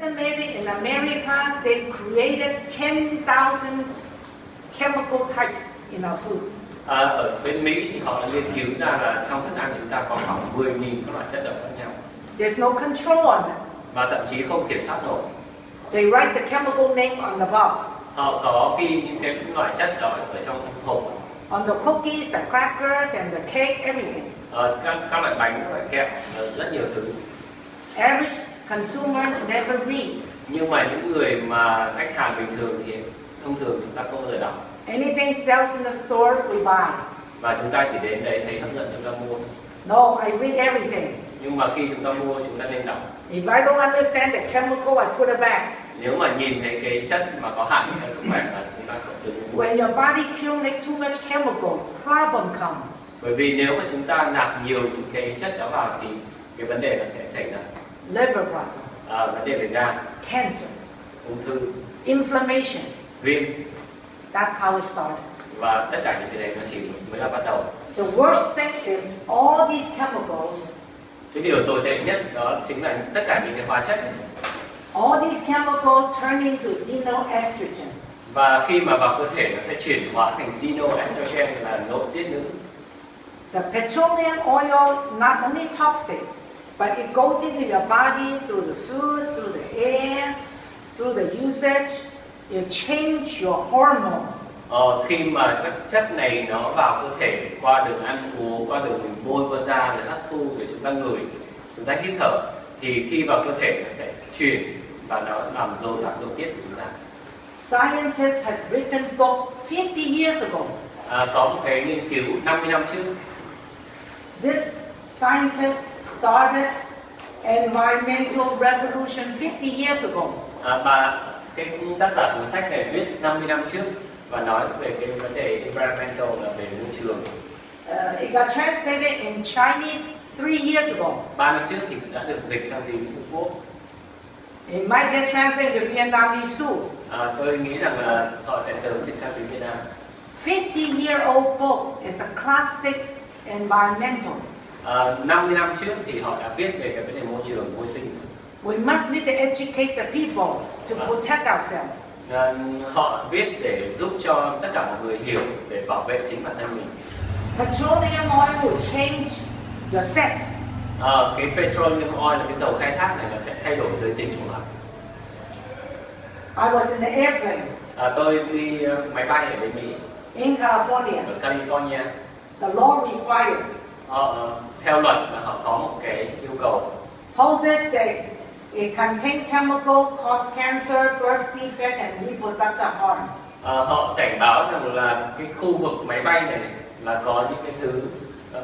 estimated in America they created 10,000 chemical types in our food. Ở bên Mỹ thì họ đã nghiên cứu ra là trong thức ăn chúng ta có khoảng 10.000 các loại chất độc khác nhau. There's no control on it. Và thậm chí không kiểm soát nổi. They write the chemical name on the box. Họ có ghi những cái loại chất đó ở trong hộp. On the cookies, the crackers, and the cake, everything. Các loại bánh, các loại kẹo, rất nhiều thứ. Average consumer never read. Nhưng mà những người mà khách hàng bình thường thì thông thường chúng ta không bao giờ đọc. Anything sells in the store, we buy. Và chúng ta chỉ đến đấy thấy hấp dẫn chúng ta mua. No, I read everything. Nhưng mà khi chúng ta mua chúng ta nên đọc. If I don't understand the chemical, I put it back. Nếu mà nhìn thấy cái chất mà có hại cho sức khỏe là chúng ta không được mua. When your body accumulates too much chemical, problem come. Bởi vì nếu mà chúng ta nạp nhiều những cái chất đó vào thì cái vấn đề nó sẽ xảy ra. Liver problem. Vấn đề về gan, cancer, ung thư, inflammation. viêm. That's how it started. Và tất cả những cái đấy nó chỉ mới là bắt đầu. The worst thing is all these chemicals. Cái điều tồi tệ nhất đó chính là tất cả những cái hóa chất này. All these chemicals turn into xenoestrogen. Và khi mà vào cơ thể nó sẽ chuyển hóa thành xenoestrogen là nội tiết nữ. The petroleum oil not only toxic, but it goes into your body through the food, through the air, through the usage. It change your hormone. Khi mà các chất này nó vào cơ thể qua đường ăn uống, qua đường mình bôi qua da rồi hấp thu rồi chúng ta ngửi, chúng ta hít thở, thì khi vào cơ thể nó sẽ chuyển và nó làm dồn lại nội tiết của chúng ta. Scientists had written book 50 years ago. Có một cái nghiên cứu 50 năm trước. This scientist started environmental revolution 50 years ago. Và cái tác giả cuốn sách này viết 50 năm trước và nói về cái vấn đề environmental là về môi trường. It got translated in Chinese 3 years ago. 3 năm trước thì đã được dịch sang tiếng Trung Quốc. It might get translated to Vietnamese too. Tôi nghĩ rằng là họ sẽ sớm dịch sang tiếng Việt Nam. 50-year-old book is a classic environmental. 50 năm trước thì họ đã viết về cái vấn đề môi trường, môi sinh. We must need to educate the people to protect ourselves. Họ viết để giúp cho tất cả mọi người hiểu để bảo vệ chính bản thân mình. Petroleum oil will change your sex. Cái petroleum oil là cái dầu khai thác này nó sẽ thay đổi giới tính của bạn. I was in the airplane. Tôi đi máy bay ở bên Mỹ. In California. Ở California. The law required. Theo luật là họ có một cái yêu cầu. Posits say it contains chemical cause cancer, birth defect, and reproductive harm. Họ cảnh báo rằng là cái khu vực máy bay này là có những cái thứ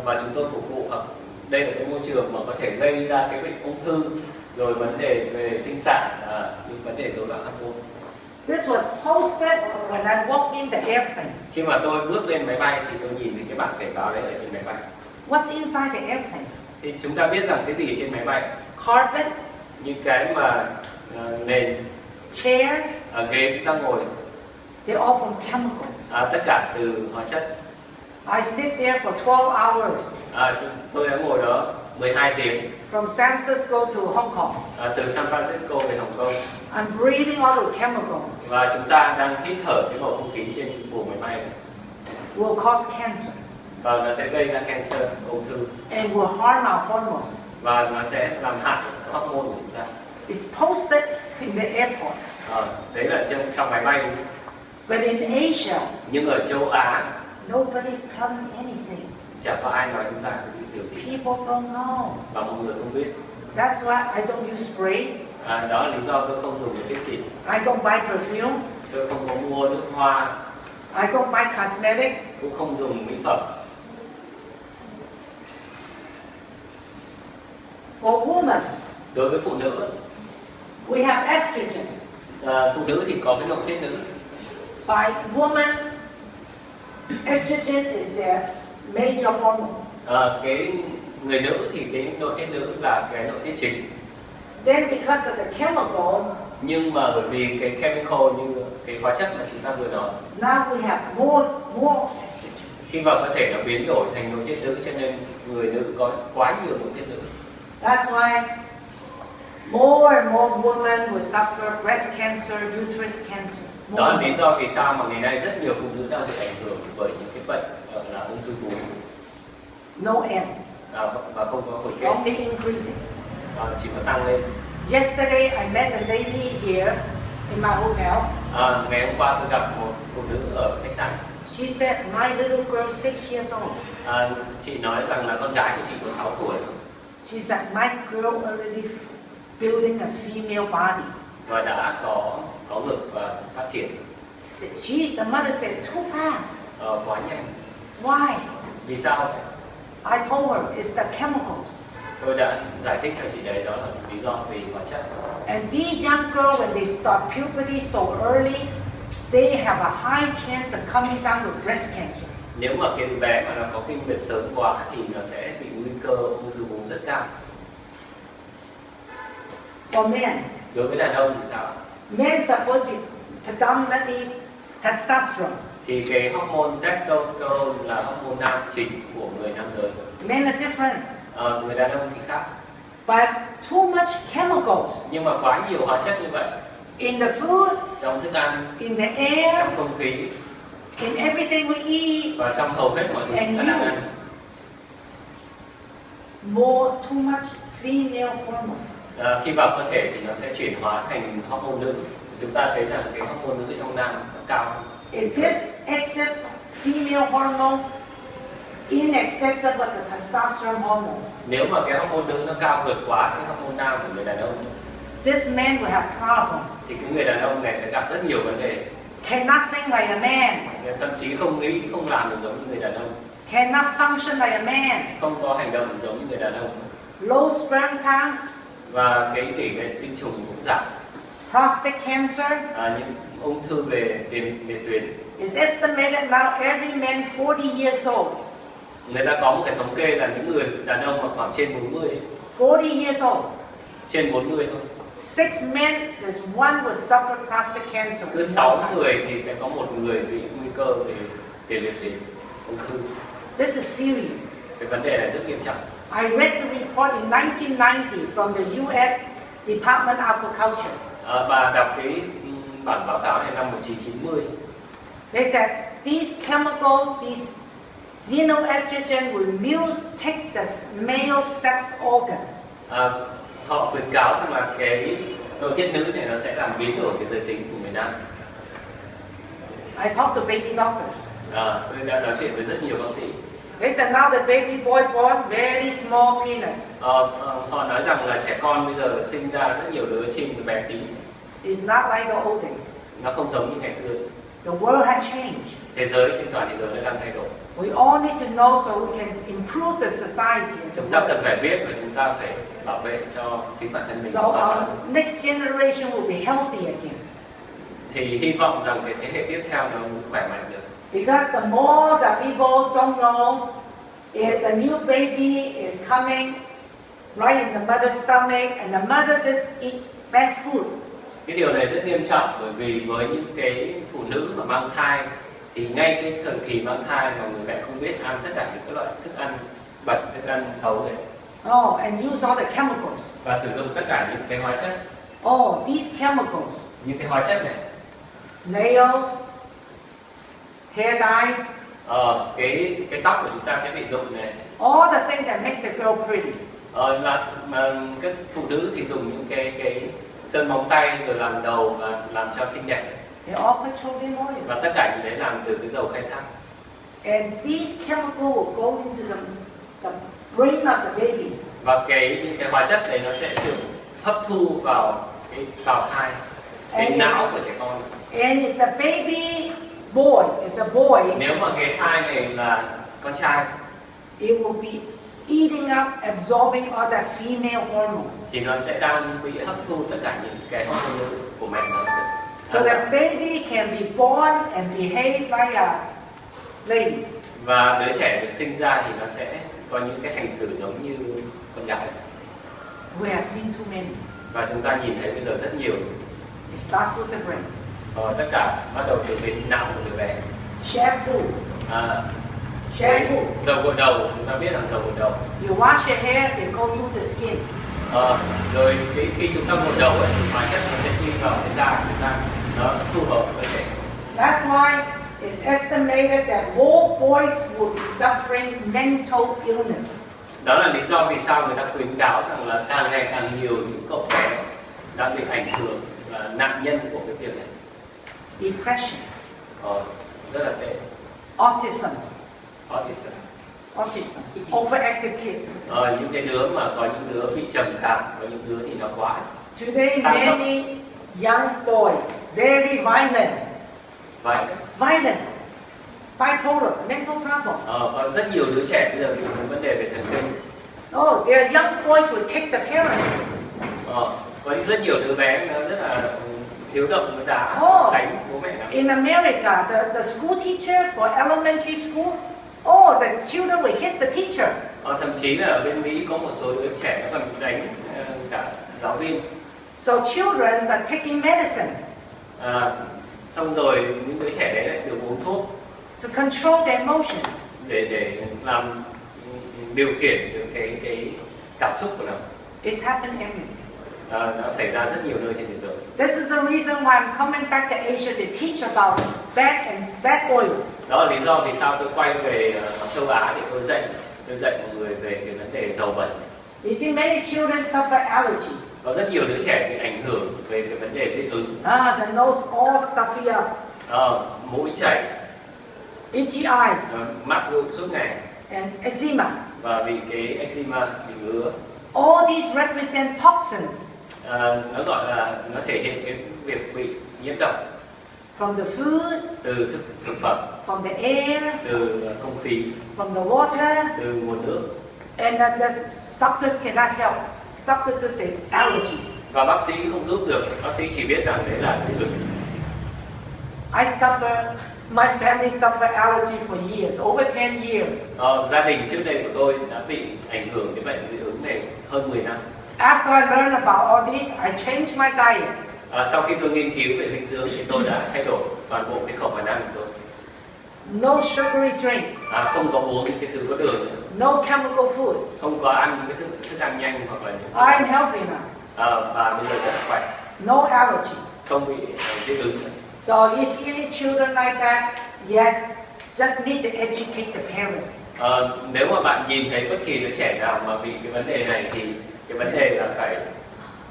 mà chúng tôi phục vụ. Đây là cái môi trường mà có thể gây ra cái bệnh ung thư, rồi vấn đề về sinh sản, những vấn đề rối loạn hormone. This was posted when I walked in the airplane. Khi mà tôi bước lên máy bay thì tôi nhìn thấy cái bảng cảnh báo đấy ở trên máy bay. What's inside the airplane? Thì chúng ta biết rằng cái gì trên máy bay? Carpet, những cái mà nền, chairs, ghế chúng ta ngồi. they're all from chemical. Tất cả từ hóa chất. I sit there for 12 hours. Tôi đã ngồi đó 12 tiếng. From San Francisco to Hong Kong. Từ San Francisco về Hồng Kông. I'm breathing all those chemicals. Và chúng ta đang hít thở cái bầu không khí trên buồng máy bay này. Will cause cancer. Và nó sẽ gây ra cancer, ung thư. And will harm our hormones. Và nó sẽ làm hại hormone của chúng ta. It's posted in the airport. Đấy là trong máy bay. But in Asia, nhưng ở châu Á, nobody tell me anything. Chẳng có ai nói chúng ta cái điều gì. People don't know. Và mọi người không biết. That's why I don't use spray. Đó là lý do tôi không dùng những cái xịt. I don't buy perfume. Tôi không có mua nước hoa. I don't buy cosmetic. Cũng không dùng mỹ phẩm. For women, đối với phụ nữ, we have estrogen. Phụ nữ thì có cái nội tiết nữ. By woman, estrogen is their major hormone. Cái người nữ thì cái nội tiết nữ là cái nội tiết chính. Then because of the chemical, nhưng mà bởi vì cái chemical như cái hóa chất mà chúng ta vừa nói, now we have more estrogen. Khi vào cơ thể nó biến đổi thành nội tiết nữ cho nên người nữ có quá nhiều nội tiết nữ. That's why More and more women will suffer breast cancer, uterus cancer. Đó là lý do vì sao mà ngày nay rất nhiều phụ nữ đang bị ảnh hưởng bởi những cái bệnh gọi là ung thư vú. No end. Và không có hồi kết. Only increasing. Chỉ có tăng lên. Yesterday I met a lady here in my hotel. Ngày hôm qua tôi gặp một phụ nữ ở khách sạn. She said, my little girl, 6 years old. Chị nói rằng là con gái của chị có 6 tuổi. She said, my girl already building a female body. Và đã có ngực và phát triển. The mother said, too fast. Quá nhanh. Why? Vì sao? I told her, it's the chemicals. Tôi đã giải thích cho chị đấy, đó là lý do vì hóa chất. And these young girls, when they start puberty so early, they have a high chance of coming down with breast cancer. Nếu mà cái bé mà nó có kinh nguyệt sớm quá thì nó sẽ bị nguy cơ ung thư vú rất cao. For men. Đối với đàn ông thì sao? Men supposed to be predominantly testosterone. Thì cái hormone testosterone là hormone nam chính của người nam giới. Men are different. Người đàn ông thì khác. But too much chemicals. Nhưng mà quá nhiều hóa chất như vậy. In the food. Trong thức ăn. In the air. Trong không khí. In everything we eat. Và trong hầu hết mọi thứ chúng ta đang ăn. Too much female hormone. Khi vào cơ thể thì nó sẽ chuyển hóa thành hormone nữ. Chúng ta thấy rằng cái hormone nữ trong nam nó cao hơn. If this excess female hormone in excess of the testosterone hormone. Nếu mà cái hormone nữ nó cao vượt quá cái hormone nam của người đàn ông, this man will have problem. Thì cái người đàn ông này sẽ gặp rất nhiều vấn đề. Cannot think like a man. Thậm chí không nghĩ, không làm được giống như người đàn ông. Cannot function like a man. Không có hành động giống như người đàn ông. Low sperm count. Và cái tỷ lệ tinh trùng cũng giảm. Prostate cancer. Những ung thư về tuyến. It's estimated now every man 40 years old. Người ta có một cái thống kê là những người đàn ông mà khoảng trên 40. 40 years old. Trên 40 thôi. 6 men, there's one will suffer prostate cancer. Cứ 6 người thì sẽ có một người bị nguy cơ về ung thư. This is serious. Cái vấn đề này rất nghiêm trọng. I read the report in 1990 from the U.S. Department of Agriculture. Bà đọc cái bản báo cáo này năm 1990. They said these chemicals, these xenoestrogen will mutate the male sex organ. Họ khuyến cáo rằng là cái nội tiết nữ này nó sẽ làm biến đổi cái giới tính của người nam. I talked to baby doctors. Tôi đã nói chuyện với rất nhiều bác sĩ. They said now the baby boy born very small penis. Họ nói rằng là trẻ con bây giờ sinh ra rất nhiều đứa chim bé tí. It's not like the old days. Nó không giống như ngày xưa. The world has changed. Thế giới trên toàn thế giới nó đang thay đổi. We all need to know so we can improve the society. Chúng ta cần phải biết và chúng ta phải bảo vệ cho chính bản thân mình. So our next generation will be healthy again. Thì hy vọng rằng cái thế hệ tiếp theo nó khỏe mạnh được. Because the more the people don't know if the new baby is coming right in the mother's stomach and the mother just eat bad food. Cái điều này rất nghiêm trọng bởi vì với những cái phụ nữ mà mang thai thì ngay cái thời kỳ mang thai mà người mẹ không biết ăn tất cả những cái loại thức ăn bẩn, thức ăn xấu này. And use all the chemicals. Và sử dụng tất cả những cái hóa chất. These chemicals. Những cái hóa chất này. Nails, hair dye. Cái tóc của chúng ta sẽ bị rụng này. All the things that make the girl pretty. Mà các phụ nữ thì dùng những cái sơn móng tay rồi làm đầu và làm cho xinh đẹp. They all petroleum oil. Và tất cả những đấy làm từ cái dầu khai thác. And these chemicals will go into the brain of the baby. Và những cái hóa chất đấy nó sẽ được hấp thu vào thai, cái não của trẻ con. And if the baby boy is a boy, nếu mà cái thai này là con trai, it will be eating up, absorbing all the female hormone. Thì nó sẽ đang bị hấp thu tất cả những cái hormone nữ của mẹ nó. So the baby can be born and behave like a lady. Và đứa trẻ được sinh ra thì nó sẽ có những cái hành xử giống như con gái. We have seen too many. Và chúng ta nhìn thấy bây giờ rất nhiều. It starts with the brain. Tất cả bắt đầu từ bên não của đứa bé. Shampoo. Dầu gội đầu, chúng ta biết là dầu gội đầu. You wash your hair, it goes through the skin. Rồi khi chúng ta ngồi đầu ấy, thì hóa chất nó sẽ đi vào cái da của chúng ta, nó phù hợp với cơ thể. That's why it's estimated that more boys will be suffering mental illness. Đó là lý do vì sao người ta khuyến cáo rằng là càng ngày càng nhiều những cậu bé đang bị ảnh hưởng là nạn nhân của cái việc này. Depression. Rất là tệ. Autism. Autism. Overactive kids. Những cái đứa mà có những đứa bị trầm cảm, có những đứa thì nó quá. Today many young boys very violent. Violent. Bipolar, mental problem. Có rất nhiều đứa trẻ bây giờ bị những vấn đề về thần kinh. Oh, their young boys will kick the parents. Có rất nhiều đứa bé nó rất là hiếu động, nó đá đánh bố mẹ lắm. In America, the school teacher for elementary school, the children will hit the teacher. Thậm chí là ở bên Mỹ có một số đứa trẻ nó còn đánh cả giáo viên. So children are taking medicine. Xong rồi những đứa trẻ đấy lại được uống thuốc. To control their emotion. Để làm điều khiển được cái cảm xúc của nó. It's happened everywhere. Nó xảy ra rất nhiều nơi trên thế giới. This is the reason why I'm coming back to Asia to teach about bad oil. Đó là lý do vì sao tôi quay về châu Á để tôi dạy mọi người về cái vấn đề dầu bẩn. You see, many children suffer allergy. Có rất nhiều đứa trẻ bị ảnh hưởng về cái vấn đề dị ứng. The nose all stuffy up. Mũi chảy. Itchy eyes. Mắt rụng suốt ngày. And eczema. Và bị cái eczema, bị ngứa. All these represent toxins. Nó gọi là nó thể hiện cái việc bị nhiễm độc. From the food. Từ thực phẩm. From the air. Từ không khí. From the water. Từ nguồn nước. And the doctors cannot help. Doctors just say allergy. Và bác sĩ không giúp được. Bác sĩ chỉ biết rằng đấy là dị ứng. My family suffered allergy for years, over 10 years. Gia đình trước đây của tôi đã bị ảnh hưởng cái bệnh dị ứng này hơn 10 năm. After I learned about all this, I changed my diet. Sau khi tôi nghiên cứu về dinh dưỡng thì tôi đã thay đổi toàn bộ cái khẩu phần ăn của tôi. No sugary drink. Không có uống những cái thứ có đường nữa. No chemical food. Không có ăn những cái thức ăn nhanh hoặc là những I'm healthy now. Và bây giờ rất là khỏe. No allergy. Không bị dị ứng nữa. So you see any children like that? Yes, just need to educate the parents. Nếu mà bạn nhìn thấy bất kỳ đứa trẻ nào mà bị cái vấn đề này thì cái vấn đề là phải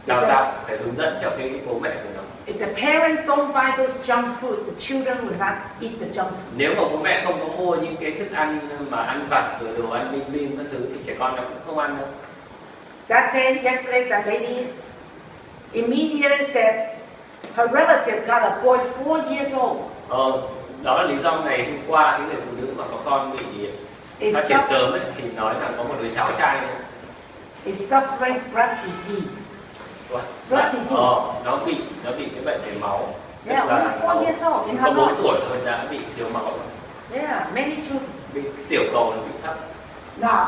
đào tạo, phải hướng dẫn cho cái bố mẹ của nó. If the parents don't buy those junk food, the children will not eat the junk food. Nếu mà bố mẹ không có mua những cái thức ăn mà ăn vặt rồi đồ ăn bim bim các thứ thì trẻ con nó cũng không ăn đâu. That day, yesterday, that lady immediately said her relative got a boy 4 years old. Đó là lý do ngày hôm qua cái người phụ nữ mà có con bị phát triển sớm ấy, thì nói rằng có một đứa cháu trai nữa. Is suffering blood disease. Blood disease. Nó bị cái bệnh về máu. Yeah, only 4 years old. Có 4 tuổi thôi đã bị thiếu máu rồi. Yeah, many children. Bị tiểu cầu nó bị thấp. Now,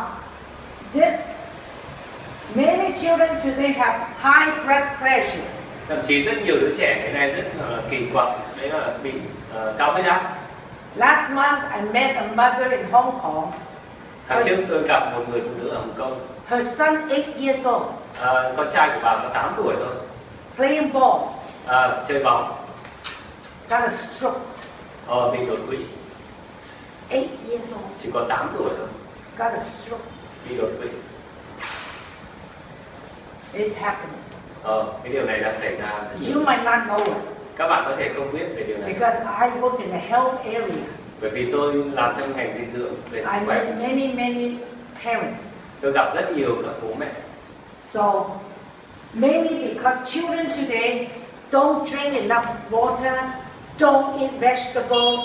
many children today have high blood pressure. Thậm chí rất nhiều đứa trẻ ngày nay rất kỳ quặc, đấy là bị cao huyết áp. Last month I met a mother in Hong Kong. Tháng trước tôi gặp một người phụ nữ ở Hồng Kông. Her son 8 years old. Con trai của bà có 8 tuổi thôi. Playing ball. Chơi bóng. Got a stroke. Bị đột quỵ. 8 years old. Chỉ có 8 tuổi thôi. Got a stroke. Bị đột quỵ. It's happening. Cái điều này đang xảy ra. You might not know it. Các bạn có thể không biết về điều này. Because I work in the health area. Bởi vì tôi làm trong ngành dinh dưỡng về sức khỏe. I met many parents. Tôi gặp rất nhiều các bố mẹ. So mainly because children today don't drink enough water, don't eat vegetables,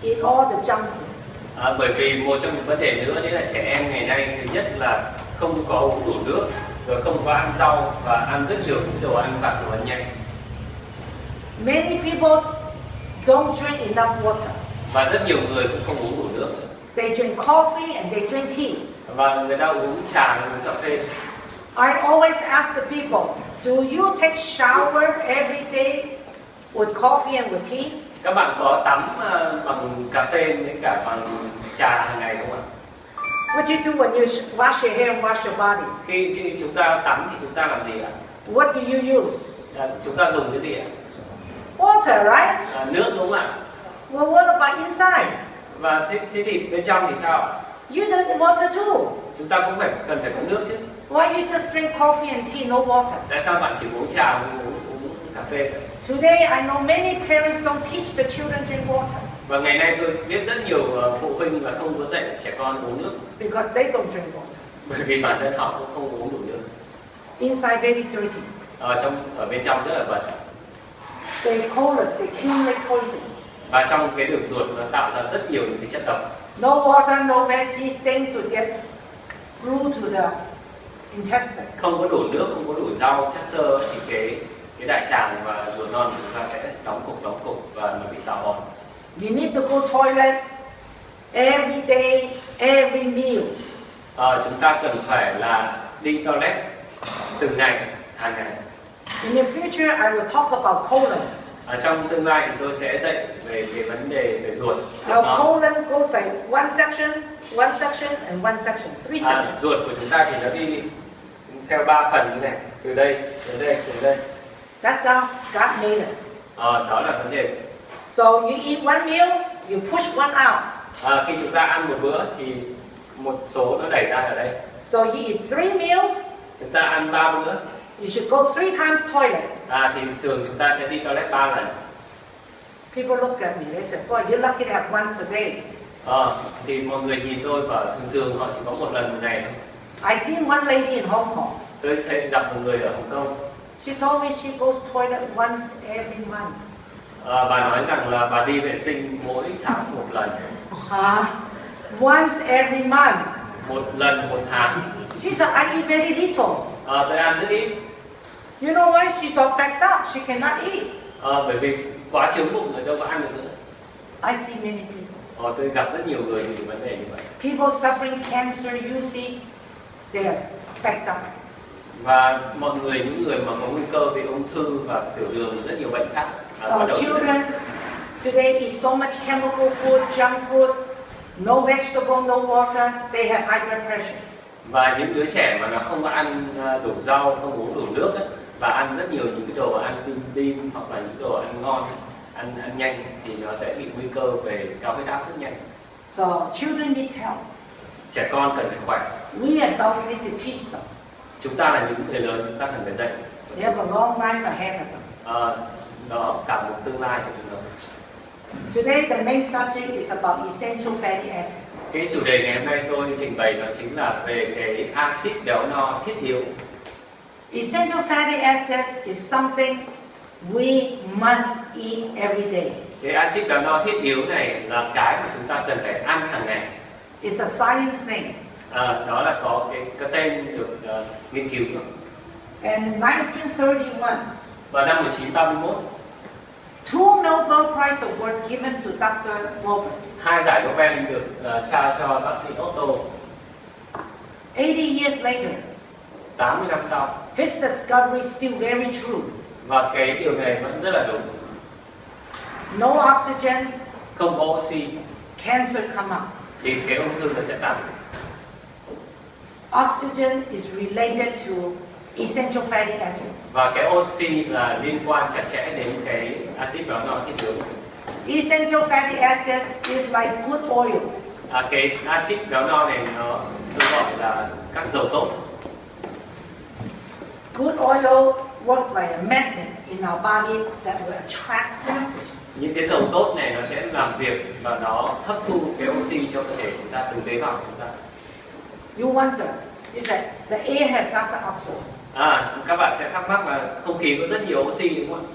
eat all the junk food. Bởi vì một trong những vấn đề nữa đấy là trẻ em ngày nay thứ nhất là không có uống đủ nước, rồi không có ăn rau và ăn rất nhiều những đồ ăn vặt, đồ ăn nhanh. Many people don't drink enough water. Và rất nhiều người cũng không uống đủ nước. They drink coffee and they drink tea. Và người ta uống trà, uống cà phê. I always ask the people, do you take shower every day with coffee and with tea? Các bạn có tắm bằng cà phê với cả bằng trà hàng ngày không ạ? What do you do when you wash your hair and wash your body? Khi chúng ta tắm thì chúng ta làm gì ạ? What do you use? Chúng ta dùng cái gì ạ? Water, right? Nước đúng không ạ? Well, what about inside? Và thế thì bên trong thì sao? You need water too. Chúng ta cũng cần phải có nước chứ. Why you just drink coffee and tea, no water? Tại sao bạn chỉ uống trà và uống cà phê? Today, I know many parents don't teach the children drink water. Và ngày nay tôi biết rất nhiều phụ huynh và không có dạy trẻ con uống nước. Because they don't drink water. Bởi vì bản thân họ cũng không uống đủ nước. Inside very dirty. Ở bên trong rất là bẩn. They accumulate poison. Và trong cái đường ruột nó tạo ra rất nhiều những cái chất độc. No water, no veggie, things will get through to the intestine. Không có đủ nước, không có đủ rau, chất xơ thì cái đại tràng và ruột non của chúng ta sẽ đóng cục và nó bị táo bón. You need to go toilet every day, every meal. Chúng ta cần phải là đi toilet từng ngày, hàng ngày. In the future, I will talk about colon. Trong tương lai thì tôi sẽ dạy về cái vấn đề về ruột. Our colon goes like one section, and one section, three sections. Ruột của chúng ta thì nó đi theo 3 phần như này, từ đây đến đây đến đây. That's how God made us. Đó là vấn đề. So you eat one meal, you push one out. Khi chúng ta ăn một bữa thì một số nó đẩy ra ở đây. So you eat 3 meals. Chúng ta ăn 3 bữa. You should go 3 times toilet. Thì thường chúng ta sẽ đi toilet 3 lần. People look at me, they say, "Boy, you're lucky to have once a day." Thì mọi người nhìn tôi và thường họ chỉ có một lần một ngày thôi. I seen one lady in Hong Kong. Tôi thấy gặp một người ở Hồng Kông. She told me she goes toilet once every month. Bà nói rằng là bà đi vệ sinh mỗi tháng một lần. Once every month. Một lần một tháng. She said, I eat very little. Tôi ăn rất ít. You know why? She's all packed up. She cannot eat. Bởi vì quá trướng bụng rồi đâu có ăn được nữa. I see many people. Tôi gặp rất nhiều người vì vấn đề như vậy. People suffering cancer, you see, they are packed up. Và mọi người, những người mà có nguy cơ về ung thư và tiểu đường và rất nhiều bệnh khác. So children today eat so much chemical food, junk food, no vegetable, no water. They have high blood pressure. Và những đứa trẻ mà nó không có ăn đủ rau, không uống đủ nước ấy, và ăn rất nhiều những cái đồ ăn tinh hoặc là những đồ ăn ngon, ăn nhanh thì nó sẽ bị nguy cơ về cao huyết áp rất nhanh. So children need help. Trẻ con cần phải khỏe. We adults need to teach them. Chúng ta là những người lớn, chúng ta cần phải dạy. They have a long life ahead of them. Đó cả một tương lai của chúng nó. Today the main subject is about essential fatty acids. Cái chủ đề ngày hôm nay tôi trình bày đó chính là về cái axit béo no thiết yếu. Essential fatty acid is something we must eat every day. Cái axit béo no thiết yếu này là cái mà chúng ta cần phải ăn hàng ngày. It's a science name. Đó là có cái tên được nghiên cứu rồi. In 1931, vào năm 1931, 2 Nobel Prize Awards given to Dr. Nobel. 2 giải Nobel được trao cho bác sĩ Otto. 80 years later, 80 năm sau, his discovery is still very true. và cái điều này vẫn rất là đúng. No oxygen, Không có oxy cancer come up. thì cái ung thư nó sẽ tăng. Oxygen is related to essential fatty acid. Và cái oxy là liên quan chặt chẽ đến cái axit béo no thiết yếu. Essential fatty acids is like good oil. Cái axit béo no này nó tôi gọi là các dầu tốt. Good oil works like a magnet in our body that will attract oxygen. Những cái dầu tốt này nó sẽ làm việc và nó hấp thu cái oxy cho cơ thể chúng ta, từ tế bào của chúng ta. You wonder, is that the air has lots of oxygen. Các bạn sẽ thắc mắc là không khí có rất nhiều oxy đúng không ạ?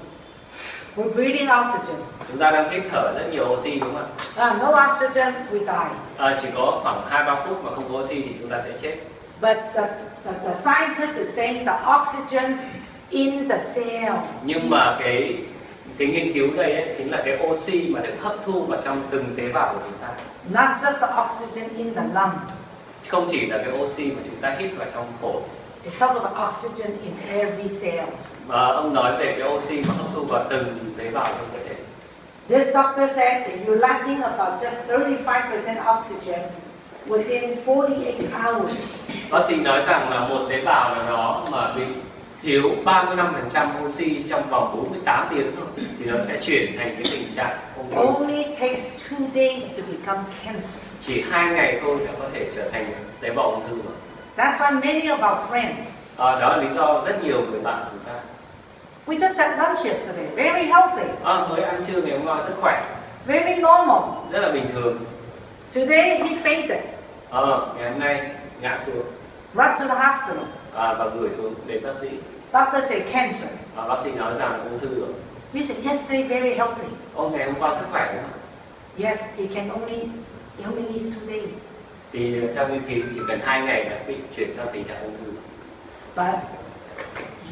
We're breathing oxygen. Chúng ta đang hít thở rất nhiều oxy đúng không ạ? No oxygen, we die. Chỉ có khoảng 2-3 phút mà không có oxy thì chúng ta sẽ chết. But the scientist is saying the oxygen in the cell. Nhưng mà cái nghiên cứu đây ấy, chính là cái oxy mà được hấp thu vào trong từng tế bào của chúng ta. Not just the oxygen in the lung. Không chỉ là cái oxy mà chúng ta hít vào trong phổi. It's talking about oxygen in every cell. Và ông nói về cái oxy mà hấp thu vào từng tế bào trong cơ thể. This doctor said if you're lacking about just 35% oxygen, within 48 hours. Bác sĩ nói rằng là một tế bào nào đó mà bị thiếu 35% oxy trong vòng 48 tiếng thôi thì nó sẽ chuyển thành cái tình trạng ung thư. Only takes 2 days to become cancer. Chỉ 2 ngày thôi đã có thể trở thành tế bào ung thư rồi. That's why many of our friends. Đó là lý do rất nhiều người bạn của chúng ta. We just had lunch yesterday, very healthy. Mới ăn trưa ngày hôm qua rất khỏe. Very normal. Rất là bình thường. Today he fainted. Ngày hôm nay ngã xuống. Run to the hospital. Và gửi xuống đến bác sĩ. Doctor say cancer. Bác sĩ nói rằng ung thư rồi. We said yesterday very healthy. Ngày hôm qua rất khỏe đúng không? Yes, he only needs 2 days. Thì theo nghiên cứu chỉ cần 2 ngày đã bị chuyển sang tình trạng ung thư. But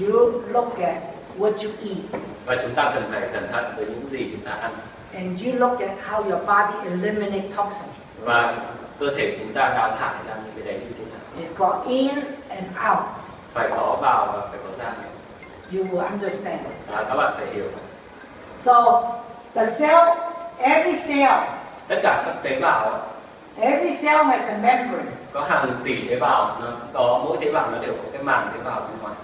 you look at what you eat. Và chúng ta cần phải cẩn thận với những gì chúng ta ăn. And you look at how your body eliminates toxins. Và cơ thể chúng ta đào thải ra những cái đấy như thế nào? It's got in and out. Phải có vào và phải có ra. You will understand. Các bạn phải hiểu. So the cell, every cell. Tất cả các tế bào. Every cell has a membrane. Có hàng tỷ tế bào, nó có mỗi tế bào nó đều có cái màng tế bào bên ngoài.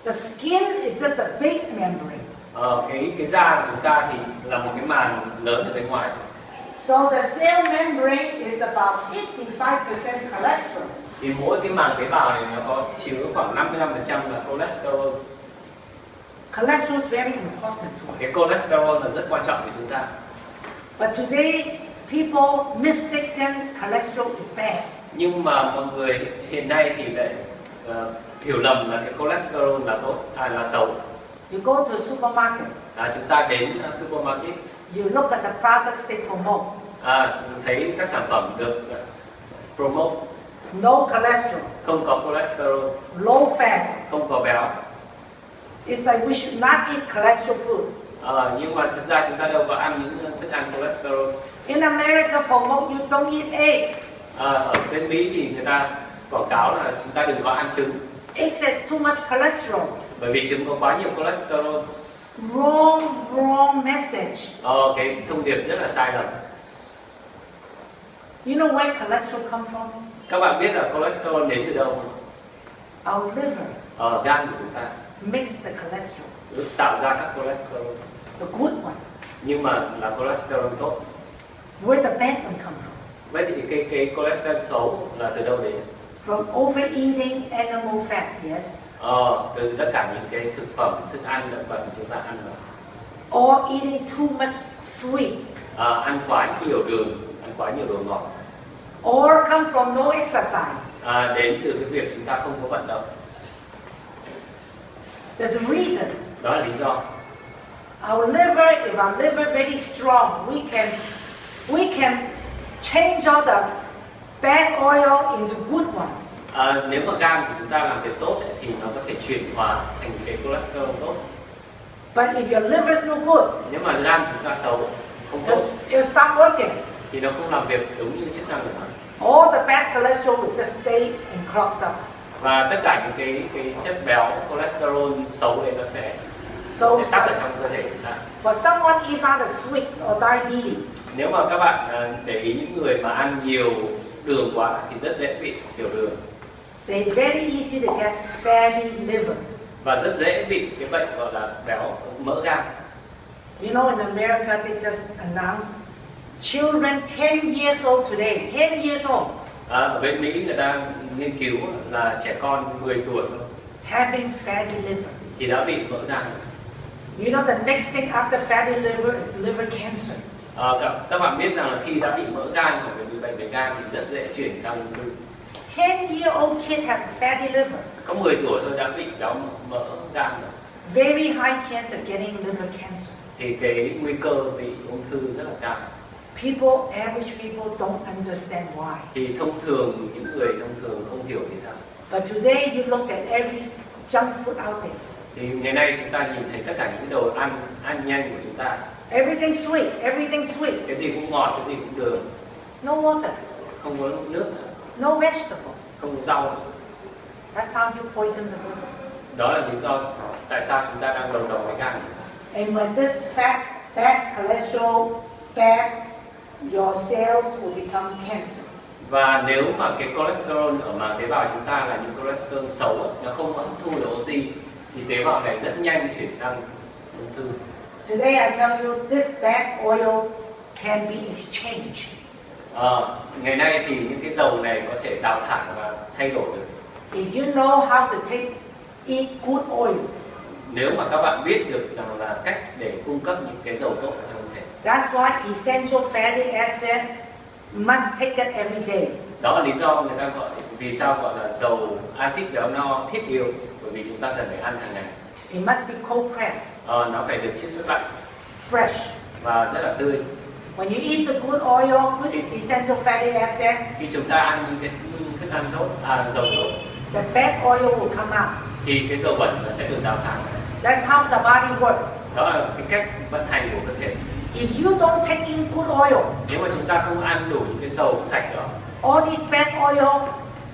The skin is just a big membrane. Cái da của chúng ta thì là một cái màng lớn ở bên ngoài. So the cell membrane is about 55% cholesterol. Thì mỗi cái màng tế bào này nó có chứa khoảng 55% là cholesterol. Cholesterol is very important to us. Cái cholesterol là rất quan trọng với chúng ta. But today people mistaken cholesterol is bad. Nhưng mà mọi người hiện nay thì lại hiểu lầm là cái cholesterol là tốt, là xấu. You go to a supermarket. Chúng ta đến supermarket. You look at the products they promote. Thấy các sản phẩm được promote. No cholesterol. Không có cholesterol. Low fat. Không có béo. It's like we should not eat cholesterol food. Nhưng mà thực ra chúng ta đâu có ăn những thức ăn cholesterol. In America promote you don't eat eggs. Ở bên Mỹ thì người ta quảng cáo là chúng ta đừng có ăn trứng. Eggs has too much cholesterol. Bởi vì trứng có quá nhiều cholesterol. Wrong message. Cái thông điệp rất là sai lầm. You know where cholesterol come from? Các bạn biết là cholesterol đến từ đâu không? Our liver. Gan của chúng ta. Makes the cholesterol. Tạo ra các cholesterol. The good one. Nhưng mà là cholesterol tốt. Where the bad one come from? Vậy thì cái cholesterol xấu là từ đâu đến? From overeating animal fat, yes. Từ tất cả những cái thực phẩm, thức ăn động vật chúng ta ăn vào. Or eating too much sweet. Ăn quá nhiều đường, ăn quá nhiều đồ ngọt. Or come from no exercise. Đến từ cái việc chúng ta không có vận động. There's a reason. Đó là lý do. Our liver, if our liver very strong, we can change all the bad oil into good one. Nếu mà gan của chúng ta làm việc tốt thì nó có thể chuyển hóa thành cái cholesterol tốt. But if your liver is no good, nếu mà gan chúng ta xấu, không tốt, it'll stop working. thì nó không làm việc đúng như chức năng của nó. All the bad cholesterol will just stay and clogged up. Và tất cả những cái chất béo cholesterol xấu đấy nó sẽ tắc ở trong cơ thể chúng ta. For someone eat out of sweet or diabetes, nếu mà các bạn để ý những người mà ăn nhiều đường quá thì rất dễ bị tiểu đường. They very easy to get fatty liver. Và rất dễ bị cái bệnh gọi là béo mỡ gan. You know, in America they just announced children 10 years old today, 10 years old. Ở bên Mỹ người ta nghiên cứu là trẻ con 10 tuổi having fatty liver. thì đã bị mỡ gan. You know the next thing after fatty liver is liver cancer. Các bạn biết rằng là khi đã bị mỡ gan hoặc bị bệnh về gan thì rất dễ chuyển sang ung thư. 10-year-old kid have fatty liver. Có 10 tuổi thôi đã bị béo mỡ gan rồi. Very high chance of getting liver cancer. Thì cái nguy cơ bị ung thư rất là cao. Average people don't understand why. Thì thông thường những người thông thường không hiểu vì sao. But today you look at every junk food out there. Thì ngày nay chúng ta nhìn thấy tất cả những đồ ăn nhanh của chúng ta. Everything sweet. Cái gì cũng ngọt, cái gì cũng đường. No water. Không có nước nữa. No vegetable. Không có rau nữa. That's how you poison the liver. Đó là lý do tại sao chúng ta đang đầu đầu với gan. And when this bad cholesterol, your cells will become cancer. Và nếu mà cái cholesterol ở màng tế bào chúng ta là những cholesterol xấu, nó không hấp thu được oxy, thì tế bào này rất nhanh chuyển sang ung thư. Today I tell you this bad oil can be exchanged. Ngày nay thì những cái dầu này có thể đào thải và thay đổi được. If you know how to eat good oil, nếu mà các bạn biết được rằng là cách để cung cấp những cái dầu tốt ở trong cơ thể. That's why essential fatty acid must take it every day. Đó là lý do người ta gọi vì sao gọi là dầu axit béo no thiết yếu, bởi vì chúng ta cần phải ăn hàng ngày. It must be cold pressed. Nó phải được chiết xuất lạnh, fresh, và rất là tươi. When you eat the good oil, good essential fatty acid, khi chúng ta ăn những cái thức ăn tốt, dầu tốt, the bad oil will come out. Thì cái dầu bẩn nó sẽ được đào thải. That's how the body works. Đó là cái cách vận hành của cơ thể. If you don't take in good oil, nếu mà chúng ta không ăn đủ những cái dầu sạch đó, all this bad oil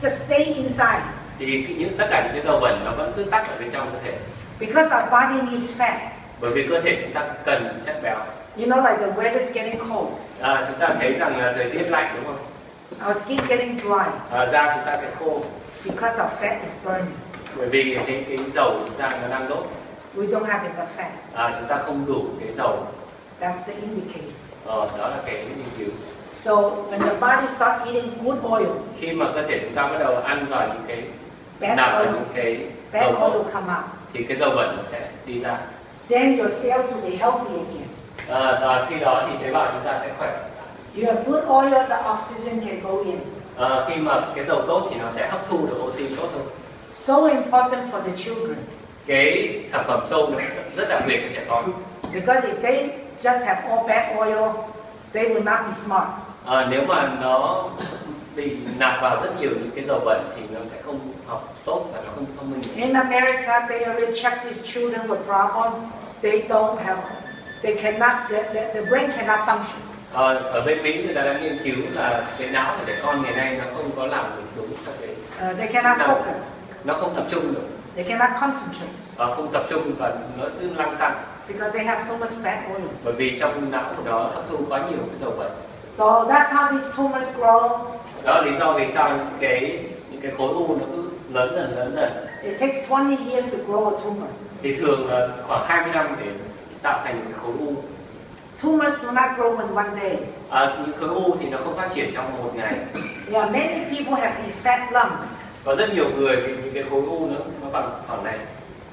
just stay inside. Thì tất cả những cái dầu bẩn nó vẫn cứ tắc ở bên trong cơ thể. Because our body needs fat. Bởi vì cơ thể chúng ta cần chất béo. You know, like the weather is getting cold. Chúng ta thấy rằng là thời tiết lạnh đúng không? Our skin getting dry. Da chúng ta sẽ khô. Because our fat is burning. Bởi vì cái dầu chúng ta nó đang đốt. We don't have enough fat. Chúng ta không đủ cái dầu. That's the indicator. Đó là cái nghiên cứu. So when the body start eating good oil, khi mà cơ thể chúng ta bắt đầu ăn vào những cái bad oil, những cái bad dầu oil tốt, will come out. Thì cái dầu bẩn nó sẽ đi ra. Then your cells will be healthy again. Khi đó thì tế bào chúng ta sẽ khỏe. You have good oil, the oxygen can go in. Khi mà cái dầu tốt thì nó sẽ hấp thu được oxy tốt hơn. So important for the children. Cái sản phẩm sâu rất đặc biệt cho trẻ con. Because if they just have all bad oil, they will not be smart. Nếu mà nó bị nạp vào rất nhiều những cái dầu bẩn thì nó sẽ không học tốt và nó không thông minh. In America, they already check these children with problem. They cannot, the brain cannot function. Ở bên Mỹ người ta đã nghiên cứu là cái não của trẻ con ngày nay nó không có làm được đúng theo cái. They cannot focus. Nó không tập trung được. They cannot concentrate. Không tập trung và nó cứ lăng xăng. Because they have so much bad oil. Bởi vì trong não của nó hấp thu quá nhiều cái dầu bẩn. So that's how these tumors grow. Đó là lý do vì sao những cái khối u nó cứ lớn dần. It takes 20 years to grow a tumor. Thì thường khoảng 20 năm để tạo thành cái khối u. Tumors do not grow in one day. Những khối u thì nó không phát triển trong một ngày. Yeah, many people have these fat lumps. Có rất nhiều người bị những cái khối u nó bằng khoảng này.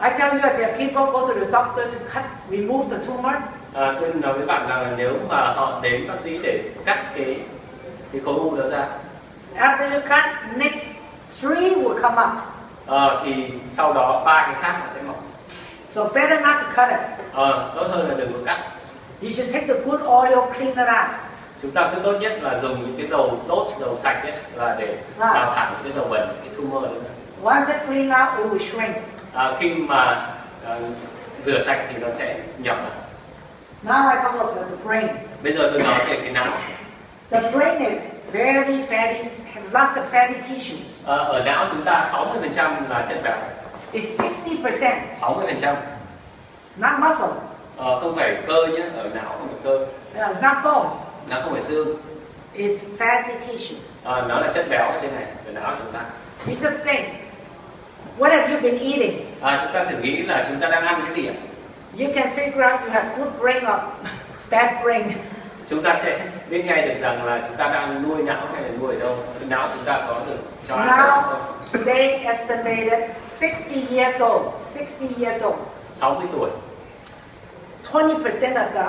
I tell you that people go to the doctor to remove the tumor. Tôi nói với bạn rằng là nếu mà họ đến bác sĩ để cắt cái khối u đó ra. After you cut, next 3 will come up. Thì sau đó 3 cái khác nó sẽ mọc. So better not to cut it. Tốt hơn là đừng có cắt. You should take the good oil, clean it out. Chúng ta cứ tốt nhất là dùng những cái dầu tốt, dầu sạch ấy, là để đào thải những cái dầu bẩn, cái tumor đấy. Once it clean out, it will shrink. Khi mà rửa sạch thì nó sẽ nhỏ lại. Now I talk about the brain. Bây giờ tôi nói về cái não. The brain is very fatty, have lots of fatty tissue. Ở não chúng ta 60% là chất béo. It's 60%. 60%. Not muscle. Không phải cơ nhé, ở não không phải cơ. It's not bone. Nó không phải xương. It's fatty tissue. Nó là chất béo ở trên này, ở não chúng ta. You just think, what have you been eating? Chúng ta thử nghĩ là chúng ta đang ăn cái gì ạ? You can figure out you have good brain or bad brain. Chúng ta sẽ biết ngay được rằng là chúng ta đang nuôi não hay là nuôi ở đâu. Não chúng ta có được cho ăn Now, không? they estimated 60 years old. 60 years old. 60 tuổi. 20% of the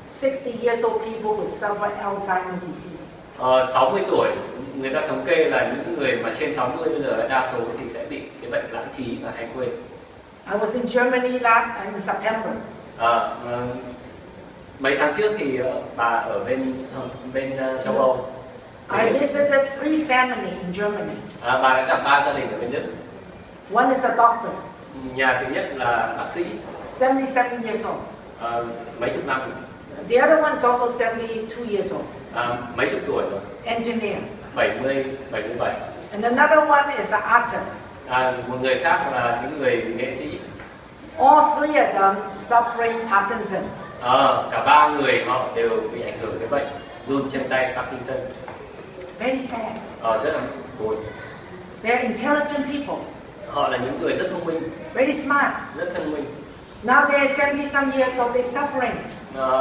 60 years old people will suffer Alzheimer's disease. 60 tuổi, người ta thống kê là những người mà trên 60 bây giờ đa số thì sẽ bị cái bệnh lãng trí và hay quên. I was in Germany in September. Mấy tháng trước thì bà ở bên châu Âu. I visited 3 families in Germany. Bà đã gặp 3 gia đình ở bên Đức. One is a doctor. Nhà thứ nhất là bác sĩ. 77 years old. Mấy chục năm. The other one is also 72 years old. Mấy chục tuổi rồi. Engineer. 77. And another one is an artist. Một người khác là những người nghệ sĩ. All 3 of them suffering Parkinson. Cả 3 người họ đều bị ảnh hưởng cái bệnh run chân tay Parkinson. Very sad. Rất là buồn. They're intelligent people. Họ là những người rất thông minh, Very smart. rất thông minh. Now they're 70 some years old, they're suffering.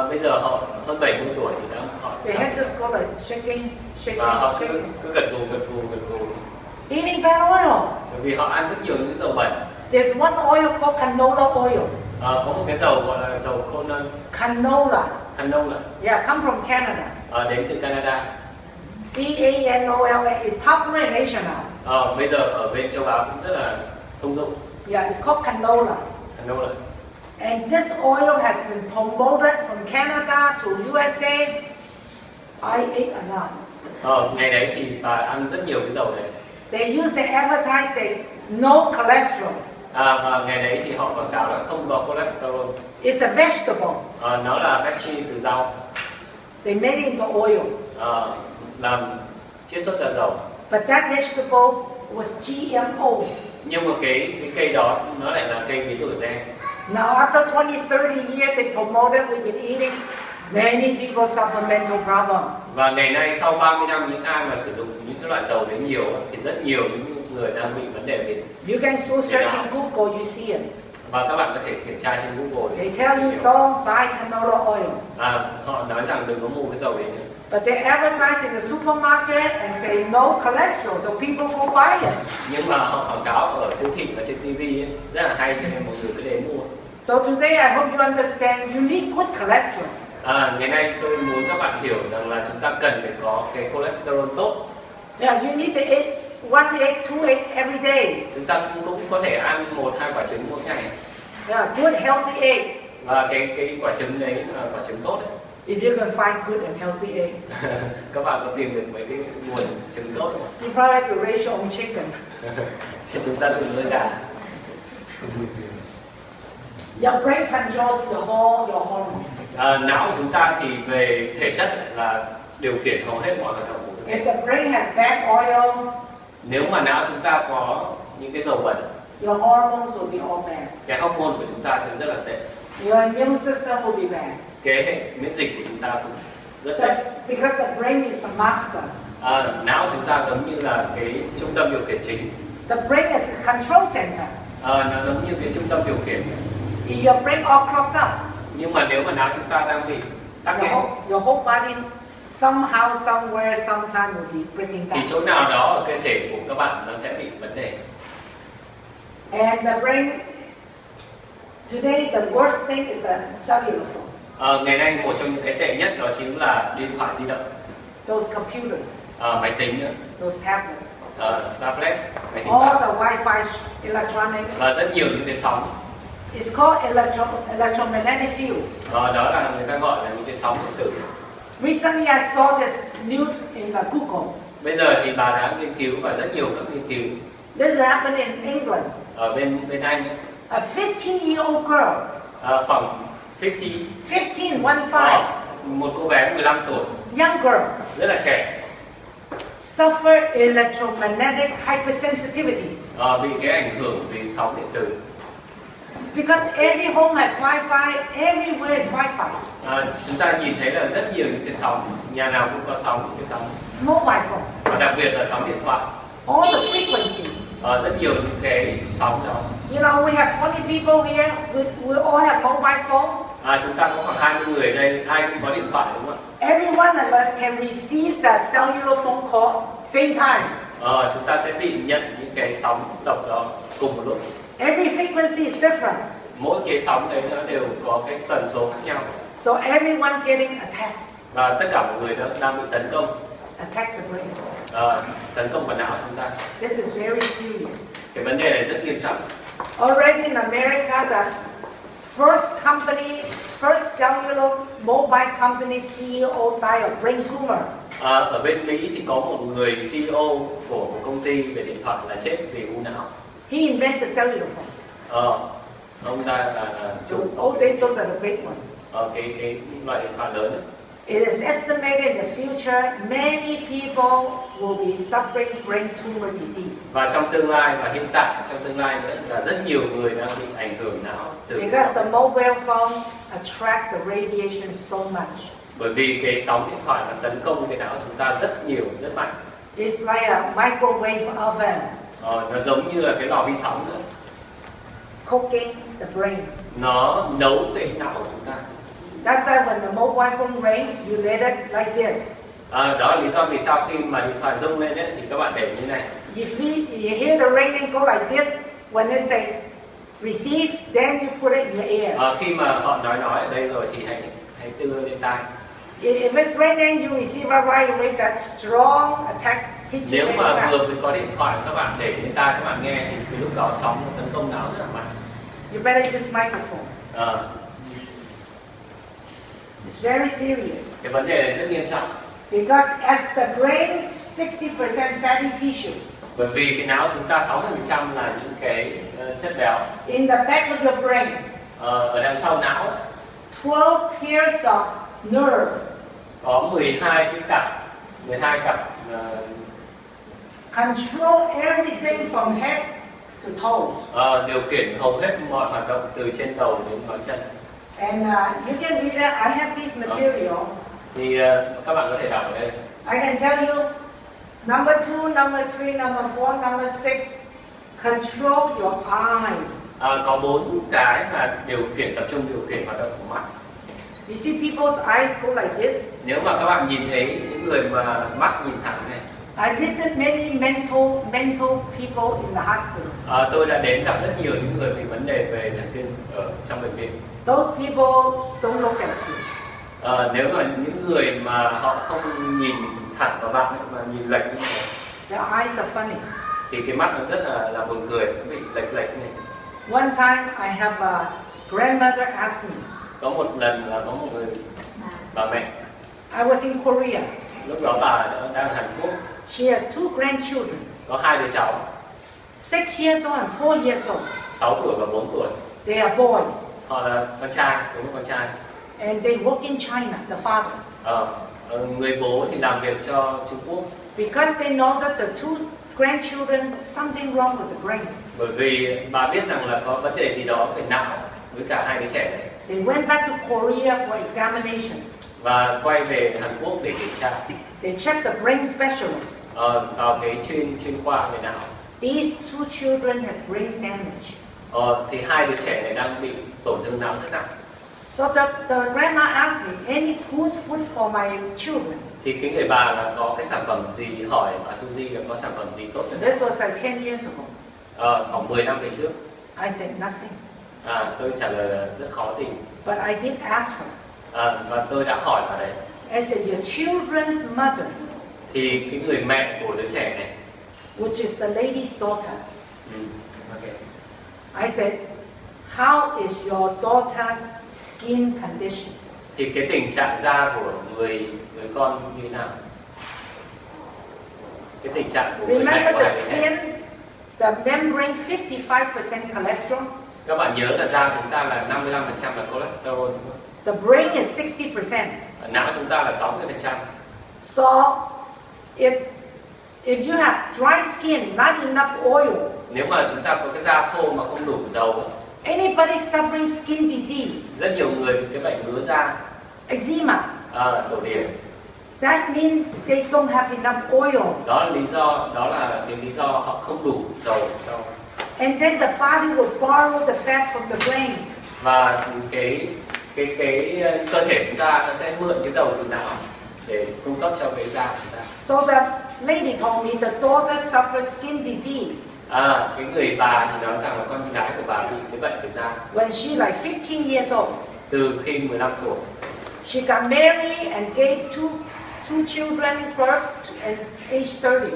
Bây giờ họ hơn 70 tuổi thì họ They have just got a shaking. và họ cứ gật gù. Eating bad oil. Bởi vì họ ăn rất nhiều những dầu bẩn. There's one oil called canola oil. Có một cái dầu gọi là dầu Canola. canola. Yeah, come from Canada. Đến từ Canada. C-A-N-O-L-A is popular in Asia now. Bây giờ ở bên châu Á cũng rất là thông dụng. Yeah, it's called canola. Canola. And this oil has been promoted from Canada to USA. I ate a lot. Ngày đấy thì bà ăn rất nhiều cái dầu đấy. They use the advertising no cholesterol. Và ngày đấy thì họ quảng cáo là không có cholesterol. It's a vegetable. Nó là veggie từ rau. They made it into oil. Làm chiết xuất ra dầu. But that vegetable was GMO. Nhưng mà cái cây đó nó lại là cây biến đổi gen. Now after 20-30 years they promoted, we've been eating. Many people suffer mental problem. Và ngày nay sau 30 năm những ai mà sử dụng những cái loại dầu đấy nhiều thì rất nhiều những người đang bị vấn đề về. You can go search in Google, you see it. Và các bạn có thể kiểm tra trên Google. They tell you don't buy canola oil. Họ nói rằng đừng có mua cái dầu đấy nữa. But they advertise in the supermarket and say no cholesterol, so people go buy it. Nhưng mà họ quảng cáo ở siêu thị và trên TV ấy, rất là hay cho nên mọi người cứ đến mua. So today I hope you understand you need good cholesterol. Ngày nay tôi muốn các bạn hiểu rằng là chúng ta cần phải có cái cholesterol tốt. Yeah, you need to eat 1 egg, 2 egg every day. Chúng ta cũng có thể ăn 1-2 quả trứng mỗi ngày. Yeah, good healthy egg. Và cái quả trứng đấy là quả trứng tốt đấy. If you can find good and healthy egg. Các bạn có tìm được mấy cái nguồn trứng tốt không? You probably have to raise your own chicken. Thì chúng ta đừng nuôi gà. Your brain controls your hormones. Não của chúng ta thì về thể chất là điều khiển hầu hết mọi hoạt động của cơ thể. If the brain has bad oil, nếu mà não chúng ta có những cái dầu bẩn, your hormones will be all bad. cái hormone của chúng ta sẽ rất là tệ. Your immune system will be bad. Cái hệ miễn dịch của chúng ta cũng rất tệ. Because the brain is the master. Não chúng ta giống như là cái trung tâm điều khiển chính. The brain is a control center. Nó giống như cái trung tâm điều khiển. If your brain all clogged up, nhưng mà nếu mà não chúng ta đang bị tắc nghẽn, your whole body somehow, somewhere, sometime will be breaking down. thì chỗ nào đó ở cơ thể của các bạn nó sẽ bị vấn đề. And the brain today, the worst thing is the cellular phone. Ngày nay một trong những cái tệ nhất đó chính là điện thoại di động, those computers, máy tính nữa, those tablets, tablet, máy tính all bảng, the Wi-Fi electronics. và rất nhiều những cái sóng. It's called electromagnetic field. Đó là người ta gọi là những cái sóng điện tử. Recently I saw this news in the Google. Bây giờ thì bà đã nghiên cứu và rất nhiều các nghiên cứu. This happened in England. Ở bên Anh ấy, A 15-year-old girl. Khoảng 15. 15. Một cô bé 15 tuổi. Young girl. Rất là trẻ. Suffer electromagnetic hypersensitivity. Bị cái ảnh hưởng vì sóng điện tử. Because every home has Wi-Fi, everywhere is Wi-Fi. Chúng ta nhìn thấy là rất nhiều những cái sóng, nhà nào cũng có sóng, những cái sóng. Mobile phone. Và đặc biệt là sóng điện thoại. All the frequency. Rất nhiều những cái sóng đó. You know, we have 20 people here. We all have mobile phone. Chúng ta có khoảng 20 người ở đây, ai cũng có điện thoại đúng không ạ? Every one of us can receive the cellular phone call same time. Chúng ta sẽ bị nhận những cái sóng độc đó cùng một lúc. Every frequency is different. Mỗi cái sóng đấy nó đều có cái tần số khác nhau. So everyone getting attacked. Và tất cả mọi người đang bị tấn công. Attack the brain. Tấn công vào não chúng ta. This is very serious. Cái vấn đề này rất nghiêm trọng. Already in America, the first cellular mobile company CEO died of brain tumor. Ở bên Mỹ thì có một người CEO của một công ty về điện thoại là chết vì u não. He invented cellular phone. Ông ta là old days, those are the big ones. Cái loại điện thoại lớn. It is estimated in the future many people will be suffering brain tumor disease. Và trong tương lai và hiện tại trong tương lai nữa là rất nhiều người đang bị ảnh hưởng não từ. Because the mobile phone attract the radiation so much. Bởi vì cái sóng điện thoại nó tấn công cái não chúng ta rất nhiều, rất mạnh. It's like a microwave oven. Nó giống như là cái lò vi sóng nữa. Cooking the brain. Nó nấu cái não của chúng ta. That's why when the mobile phone rings, you let it like this. Đó là lý do vì sao khi mà điện thoại rung lên ấy, thì các bạn để như này. You hear the ringing go like this, when they say receive, then you put it in your ear. Khi mà họ nói ở đây rồi thì hãy đưa lên tai. If it's ringing, you receive a right away that strong attack hit you Nếu very mà fast. vừa mới có điện thoại các bạn để lên tai các bạn nghe thì cái lúc đó sóng nó tấn công não rất là mạnh. You better use microphone. It's very serious. Cái vấn đề này rất nghiêm trọng. Because as the brain, 60% fatty tissue. Bởi vì cái não chúng ta 60% là những cái chất béo. In the back of your brain. Ở đằng sau não 12 pairs of nerve. có 12 cặp Control everything from head to toes. Điều khiển hầu hết mọi hoạt động từ trên đầu đến ngón chân. And you can read that. I have this material. Thì các bạn có thể đọc ở đây. I can tell you, number 2, number 3, number 4, number 6, control your eye. Có 4 cái mà tập trung điều khiển hoạt động của mắt. You see people's eyes go like this. Nếu mà các bạn nhìn thấy những người mà mắt nhìn thẳng này. I visit many mental people in the hospital. Tôi đã đến gặp rất nhiều những người bị vấn đề về thần kinh ở trong bệnh viện. Those people don't look at you. Nếu mà những người mà họ không nhìn thẳng vào bạn mà nhìn lệch như thế, Their eyes are funny. thì cái mắt nó rất là buồn cười, nó bị lệch này. One time I have a grandmother ask me. Có một lần là có một người bà mẹ. I was in Korea. Lúc đó bà đang ở Hàn Quốc. She has 2 grandchildren. Có 2 đứa cháu. 6 years old and 4 years old. 6 tuổi và 4 tuổi. They are boys. Họ là con trai, đúng một con trai. And they work in China, the father. Người bố thì làm việc cho Trung Quốc. Because they know that the 2 grandchildren, something wrong with the brain. Bởi vì bà biết rằng là có vấn đề gì đó về não với cả 2 đứa trẻ này. They went back to Korea for examination. Và quay về Hàn Quốc để kiểm tra. They checked the brain specialist. Vào cái chuyên khoa về não. These 2 children had brain damage. Thì 2 đứa trẻ này đang bị tổn thương não rất nặng. So the grandma asked me, any good food for my children? Thì cái người bà là có cái sản phẩm gì, hỏi bà Suzy là có sản phẩm gì tốt cho This was like 10 years ago. Khoảng 10 năm về trước. I said nothing. Tôi trả lời là rất khó tìm. But I did ask her. Và tôi đã hỏi bà đấy. I said, your children's mother. Thì cái người mẹ của đứa trẻ này, which is the lady's daughter. Okay. I said, how is your daughter's skin condition? Thì cái tình trạng da của người con như thế nào? Cái tình trạng của người mẹ Remember của the hai đứa trẻ. skin, the membrane 55% cholesterol. Các bạn nhớ là da chúng ta là 55% là cholesterol, đúng không? The brain is 60%. Não chúng ta là 60%. So if you have dry skin, not enough oil, nếu mà chúng ta có cái da khô mà không đủ dầu, anybody suffering skin disease, rất nhiều người bị cái bệnh ngứa da, eczema, đổ điểm. that means they don't have enough oil. Đó là lý do họ không đủ dầu trong. And then the body will borrow the fat from the brain. Và cái cơ thể chúng ta nó sẽ mượn cái dầu từ não để cung cấp cho cái da của chúng ta. So the lady told me the daughter suffers skin disease. Cái người bà thì nói rằng là con gái của bà bị cái bệnh về da. When she like 15 years old. Từ khi 15 tuổi. She got married and gave two children birth at age 30.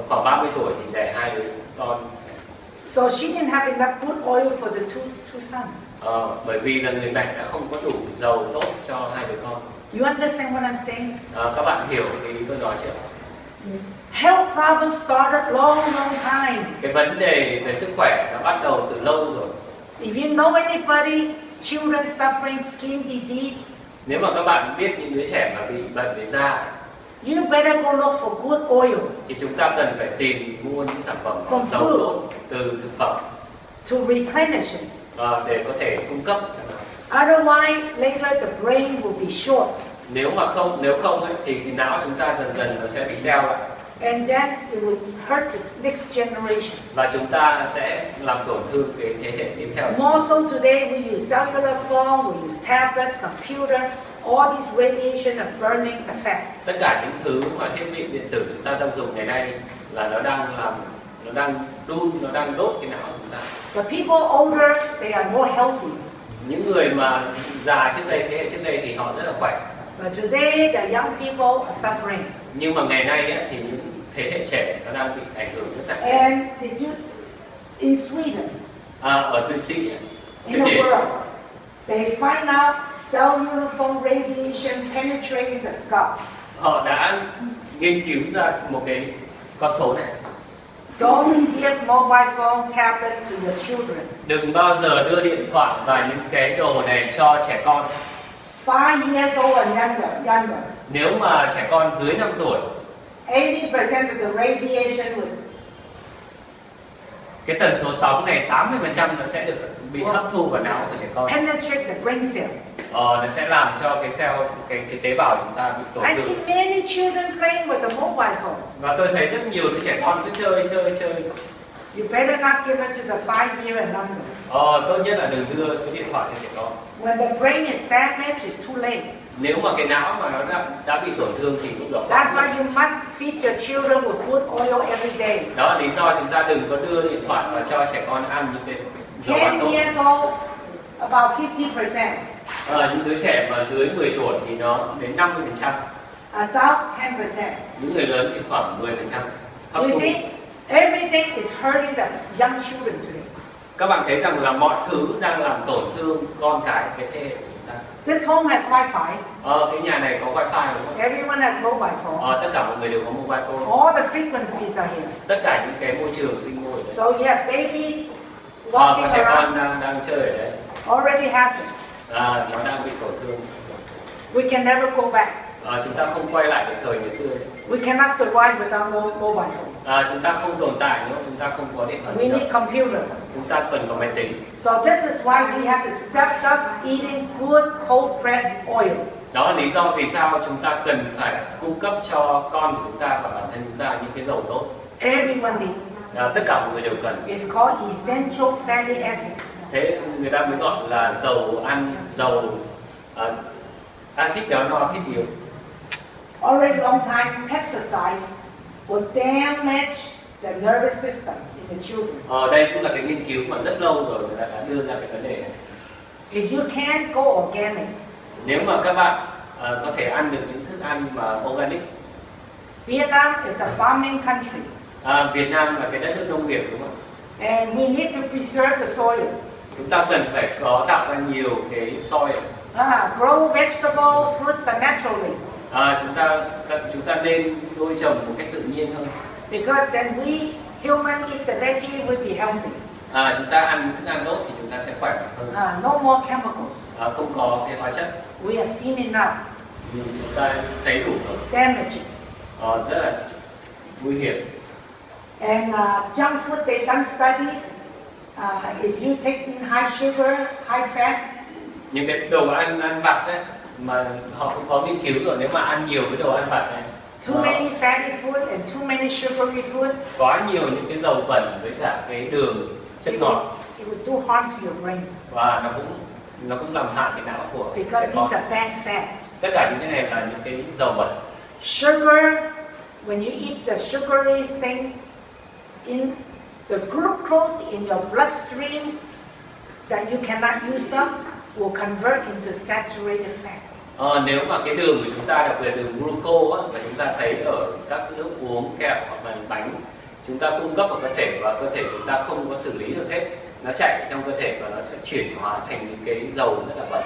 Khoảng 30 tuổi thì đẻ 2 đứa con. So she didn't have enough good oil for the two sons. Bởi vì là người mẹ đã không có đủ dầu tốt cho 2 đứa con. You understand what I'm saying? Các bạn hiểu cái tôi nói chưa? Health problems started long time. Cái vấn đề về sức khỏe nó bắt đầu từ lâu rồi. If you know anybody, children suffering skin disease, nếu mà các bạn biết những đứa trẻ mà bị bệnh về da, you better go look for good oil. Thì chúng ta cần phải tìm mua những sản phẩm From dầu food. tốt từ thực phẩm To replenish it. Để có thể cung cấp. Otherwise, later the brain will be short. Nếu không ấy, thì cái não chúng ta dần dần nó sẽ bị teo lại. And then it will hurt the next generation. Và chúng ta sẽ làm tổn thương cái thế hệ tiếp theo. More so today, we use cellular phone, we use tablets, computer, all this radiation and burning effect. Tất cả những thứ mà thiết bị điện tử chúng ta đang dùng ngày nay là nó đang đốt cái não của chúng ta. The people older, they are more healthy. Những người mà già trước đây, thế hệ trước đây thì họ rất là khỏe. But today, the young people are suffering. Nhưng mà ngày nay ấy, thì những thế hệ trẻ nó đang bị ảnh hưởng rất nặng. And did you, in Sweden, Ở Thụy Sĩ, in the world, they find out cellular phone radiation penetrating the skull. Họ đã nghiên cứu ra một cái con số này. Don't give mobile phone tablets to your children. Đừng bao giờ đưa điện thoại và những cái đồ này cho trẻ con. 5 years old and younger. Nếu mà trẻ con dưới 5 tuổi, 80% of the radiation will cái tần số sóng này 80% nó sẽ được bị hấp thu vào não của trẻ con. penetrate the brain cell. Nó sẽ làm cho cái cái tế bào chúng ta bị tổn I thương. see many children playing with the mobile phone. Và tôi thấy rất nhiều đứa trẻ con cứ chơi. You better not give it to the 5-year and younger. Tốt nhất là đừng đưa cái điện thoại cho trẻ con. When the brain is damaged, it's too late. Nếu mà cái não mà nó đã bị tổn thương thì lúc đó. That's why you must feed your children with good oil every day. Đó là lý do chúng ta đừng có đưa điện thoại và cho trẻ con ăn những cái đồ ăn tốt. 10 years old, about 50%. Những đứa trẻ mà dưới 10 tuổi thì nó đến 50%. Adult 10%. Những người lớn thì khoảng 10%. You see, everything is hurting the young children today. Các bạn thấy rằng là mọi thứ đang làm tổn thương con cái thế hệ của chúng ta. This home has Wi-Fi. Cái nhà này có wifi đúng không? Everyone has mobile phone. Tất cả mọi người đều có mobile phone. All the frequencies are here. Tất cả những cái môi trường sinh môi. So you have babies Có walking trẻ around. con đang chơi ở đây. Already has it. Nó đang bị tổn thương. We can never go back. Chúng ta không quay lại cái thời ngày xưa. We cannot survive without mobile phone. Chúng ta không tồn tại nếu chúng ta không có điện thoại. We need computer. Chúng ta cần có máy tính. So this is why we have to step up eating good cold pressed oil. Đó là lý do vì sao chúng ta cần phải cung cấp cho con của chúng ta và bản thân chúng ta những cái dầu tốt. Everyone needs. Tất cả mọi người đều cần. It's called essential fatty acid. Thế người ta mới gọi là dầu axit béo no thiết yếu. Already long time, pesticides will damage the nervous system in the children. Đây cũng là cái nghiên cứu mà rất lâu rồi người ta đã đưa ra cái vấn đề này. If you can't go organic, nếu mà các bạn có thể ăn được những thức ăn mà organic. Vietnam is a farming country. Việt Nam là cái đất nước nông nghiệp đúng không? And we need to preserve the soil. Chúng ta cần phải tạo ra nhiều cái soil. Grow vegetables, fruits naturally. Chúng ta nên nuôi trồng một cách tự nhiên hơn. Because then we human eat the veggie will be healthy. Chúng ta ăn thức ăn tốt thì chúng ta sẽ khỏe mạnh hơn. No more chemicals. Không có cái hóa chất. We have seen enough. Chúng ta thấy đủ rồi. Damages. Rất là nguy hiểm. And junk food, they done studies. If you take in high sugar, high fat. Những cái đồ ăn vặt đấy mà họ cũng có nghiên cứu rồi, nếu mà ăn nhiều cái đồ ăn vặt này. Too many fatty food and too many sugary food. Quá nhiều những cái dầu bẩn với cả cái đường chất ngọt. It will do harm to your brain. Và nó cũng làm hại cái não của trẻ con. Because these are bad fat. Tất cả những cái này là những cái dầu bẩn. Sugar, when you eat the sugary thing, in the glucose in your bloodstream that you cannot use up will convert into saturated fat. Nếu mà cái đường của chúng ta, đặc biệt đường glucose mà chúng ta thấy ở các nước uống, kẹo hoặc là bánh, chúng ta cung cấp vào cơ thể và cơ thể chúng ta không có xử lý được hết, nó chạy trong cơ thể và nó sẽ chuyển hóa thành những cái dầu rất là bẩn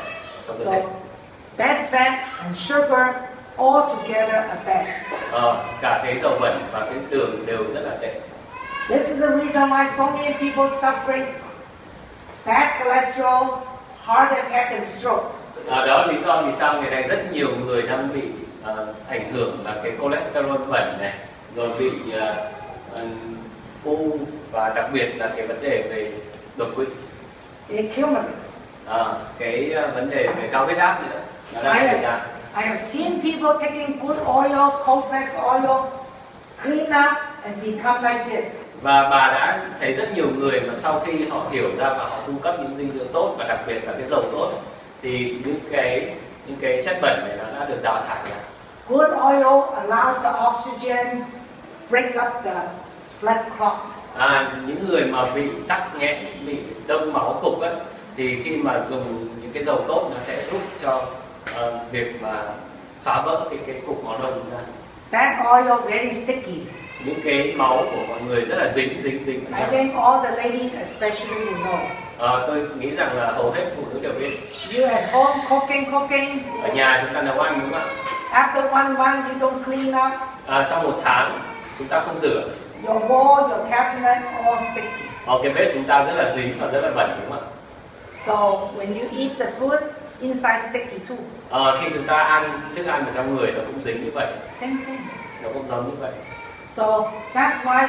trong cơ thể. Bad fat and sugar all together are bad. Cả cái dầu bẩn và cái đường đều rất là tệ. This is the reason why so many people suffering bad cholesterol, heart attack and stroke. Đó là lý do vì sao ngày nay rất nhiều người đang bị ảnh hưởng là cái cholesterol bẩn này, rồi bị u và đặc biệt là cái vấn đề về đột quỵ. Cái vấn đề về cao huyết áp nữa nó đang xảy ra. I have seen people taking good oil, cold pressed oil. clean up and become like this. Và bà đã thấy rất nhiều người mà sau khi họ hiểu ra và họ cung cấp những dinh dưỡng tốt và đặc biệt là cái dầu tốt thì những cái chất bẩn này nó đã được đào thải ra. Good oil allows the oxygen break up the blood clot. Những người mà bị tắc nghẽn, bị đông máu cục ấy, thì khi mà dùng những cái dầu tốt nó sẽ giúp cho việc mà phá vỡ cái cục máu đông ra. That oil very sticky. Những cái máu của mọi người rất là dính. I think all the ladies especially will know. Tôi nghĩ rằng là hầu hết phụ nữ đều biết. You at home cooking. Ở nhà chúng ta nấu ăn đúng không ạ? After one month you don't clean up. Sau một tháng chúng ta không rửa. Your wall, your cabinet all sticky. Cái bếp chúng ta rất là dính và rất là bẩn đúng không ạ? So when you eat the food, inside sticky too. Khi chúng ta ăn thức ăn ở trong người nó cũng dính như vậy. Same thing. Nó cũng giống như vậy. So that's why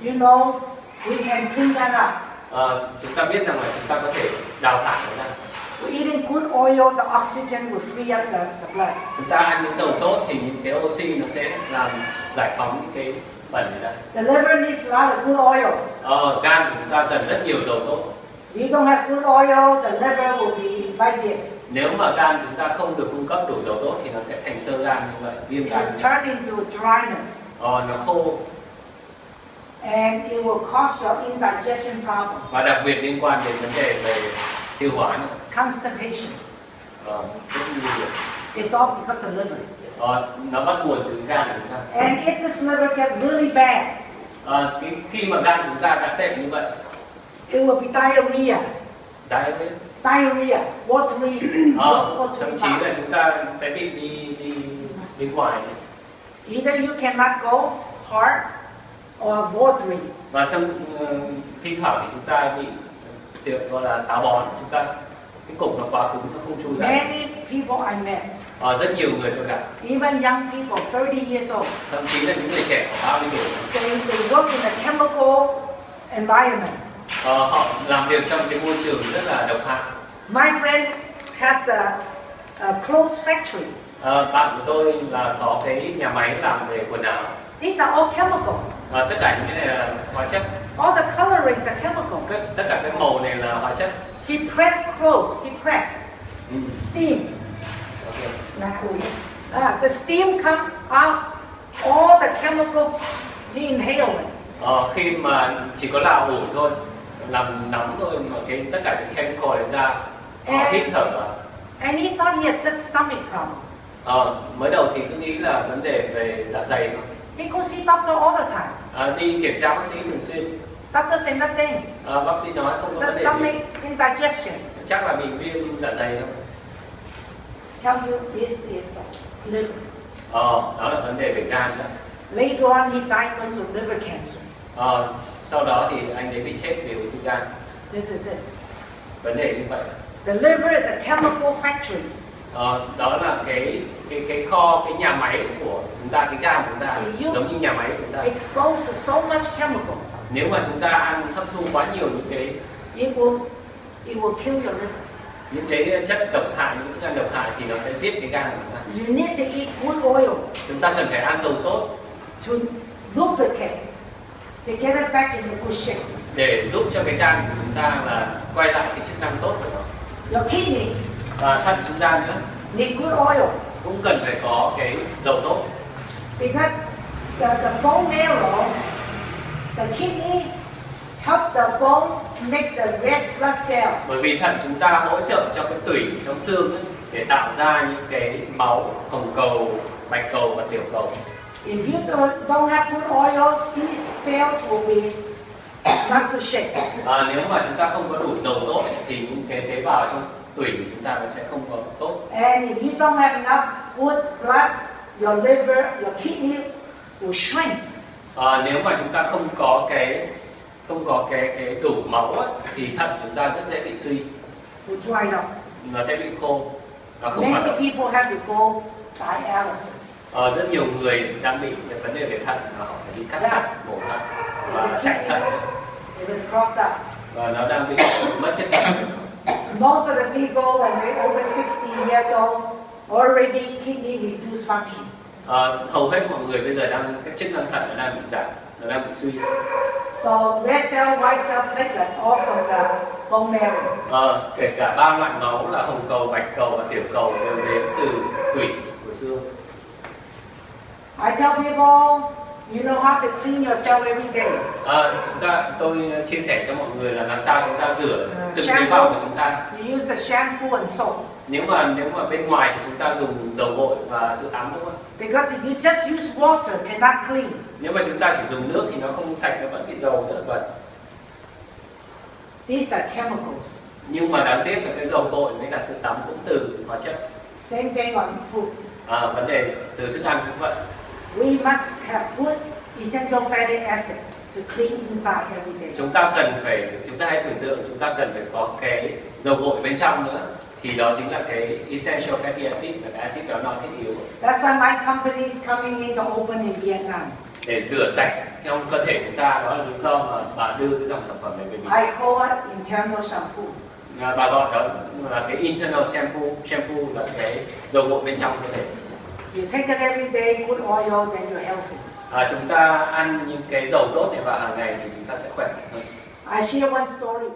you know we can clean that up. Chúng ta biết rằng là chúng ta có thể đào thải nó ra. We're eating good oil, the oxygen will free up the blood. Chúng ta ăn những dầu tốt thì những cái oxy nó sẽ làm giải phóng những cái bẩn này ra. The liver needs a lot of good oil. Gan của chúng ta cần rất nhiều dầu tốt. If you don't have good oil, the liver will be like this. Nếu mà gan chúng ta không được cung cấp đủ dầu tốt thì nó sẽ thành xơ gan như vậy, viêm gan. It will turn into dryness. Nó khô. And it will cause your indigestion problem. Và đặc biệt liên quan đến vấn đề về tiêu hóa nữa. Constipation. Rất nhiều. It's all because of liver. Nó bắt nguồn từ gan của chúng ta. And if this liver gets really bad, khi mà gan chúng ta đã tệ như vậy, it will be diarrhea. Diarrhea, watery. Thậm chí là chúng ta sẽ bị đi ngoài. Either you cannot go hard or watery. Và thi thoảng thì chúng ta bị gọi là táo bón, chúng ta cái cục nó quá cứng nó không chui ra. Many people I met. Rất nhiều người tôi gặp. Even young people, 30 years old. Thậm chí là những người trẻ khoảng 30 tuổi. They work in a chemical environment. Họ làm việc trong cái môi trường rất là độc hại. My friend has a clothes factory. Bạn của tôi là có cái nhà máy làm về quần áo. These are all chemical. Tất cả những cái này là hóa chất. All the colorings are chemical. Tất cả cái màu này là hóa chất. He press clothes. He press. Steam. Okay. The steam come out. All the chemical he inhale it. Khi mà chỉ có lò ủi thôi, làm nóng thôi mà tất cả những chemical này ra, họ hít thở vào. And he thought he had just stomach problem. Mới đầu thì cứ nghĩ là vấn đề về dạ dày thôi. He go see doctor all the time. Đi kiểm tra bác sĩ thường xuyên. Doctor say nothing. Bác sĩ nói không có vấn đề gì. Stomach indigestion. Chắc là bị viêm dạ dày thôi. Tell you this is the liver. Đó là vấn đề về gan đó. Later on he diagnosed with liver cancer. Sau đó thì anh ấy bị chết vì ung thư gan. This is it. Vấn đề như vậy. The liver is a chemical factory. Đó là cái kho, cái nhà máy của chúng ta, cái gan của chúng ta giống như nhà máy của chúng ta. Exposed to so much chemical. Nếu mà chúng ta ăn hấp thu quá nhiều những cái it will kill your liver. Những cái chất độc hại, những thức ăn độc hại thì nó sẽ giết cái gan của chúng ta. You need to eat good oil. Chúng ta cần phải ăn dầu tốt. To lubricate, to get it back in the good shape. Để giúp cho cái gan của chúng ta là quay lại cái chức năng tốt của nó. Your kidney. Và thận chúng ta nữa. Need good oil. Cũng cần phải có cái dầu tốt. Because the bone marrow, the kidney help the bone make the red blood cell. Bởi vì thận chúng ta hỗ trợ cho cái tủy trong xương ấy, để tạo ra những cái máu hồng cầu, bạch cầu và tiểu cầu. If you don't have good oil, these cells will be not good shape. Nếu mà chúng ta không có đủ dầu tốt ấy, thì những cái tế bào trong tủy của chúng ta nó sẽ không có tốt. And if you don't have enough good blood, your liver, your kidney will shrink. Nếu mà chúng ta không có cái đủ máu ấy, thì thận chúng ta rất dễ bị suy. Will dry up. Nó sẽ bị khô. Nó không hoạt động. Many people have to go dialysis. Rất nhiều người đang bị vấn đề về thận và họ phải đi cắt thận, mổ thận và chạy thận. It is clogged up. Và nó đang bị mất chất thận. Most of the people when they're over 60 years old already kidney reduced function. Hầu hết mọi người bây giờ cái chức năng thận nó đang bị giảm, nó đang bị suy. So red cell, white cell, platelet, all from the bone marrow. Kể cả ba loại máu là hồng cầu, bạch cầu và tiểu cầu đều đến từ tủy của xương. I tell people, you know how to clean yourself every day. Tôi chia sẻ cho mọi người là làm sao chúng ta rửa từng tế bào của chúng ta. You use the shampoo and soap. Nếu mà bên ngoài thì chúng ta dùng dầu gội và sữa tắm, đúng không? Because if you just use water, cannot clean. Nếu mà chúng ta chỉ dùng nước thì nó không sạch, nó vẫn bị dầu rất là bẩn. These are chemicals. Nhưng mà đáng tiếc là cái dầu gội với cả sữa tắm cũng từ hóa chất. Same thing on food. Vấn đề từ thức ăn cũng vậy. We must have good essential fatty acid to clean inside every day. Chúng ta hãy tưởng tượng chúng ta cần phải có cái dầu gội bên trong nữa, thì đó chính là cái essential fatty acid, là cái acid béo non thiết yếu. That's why my company is coming in to open in Vietnam. Để rửa sạch trong cơ thể chúng ta, đó là lý do mà bà đưa cái dòng sản phẩm này về mình. I call it internal shampoo. Bà gọi đó là cái internal shampoo là cái dầu gội bên trong cơ thể. You take it every day, good oil, then you're healthy. Chúng ta ăn những cái dầu tốt này vào hàng ngày thì chúng ta sẽ khỏe hơn. I share one story.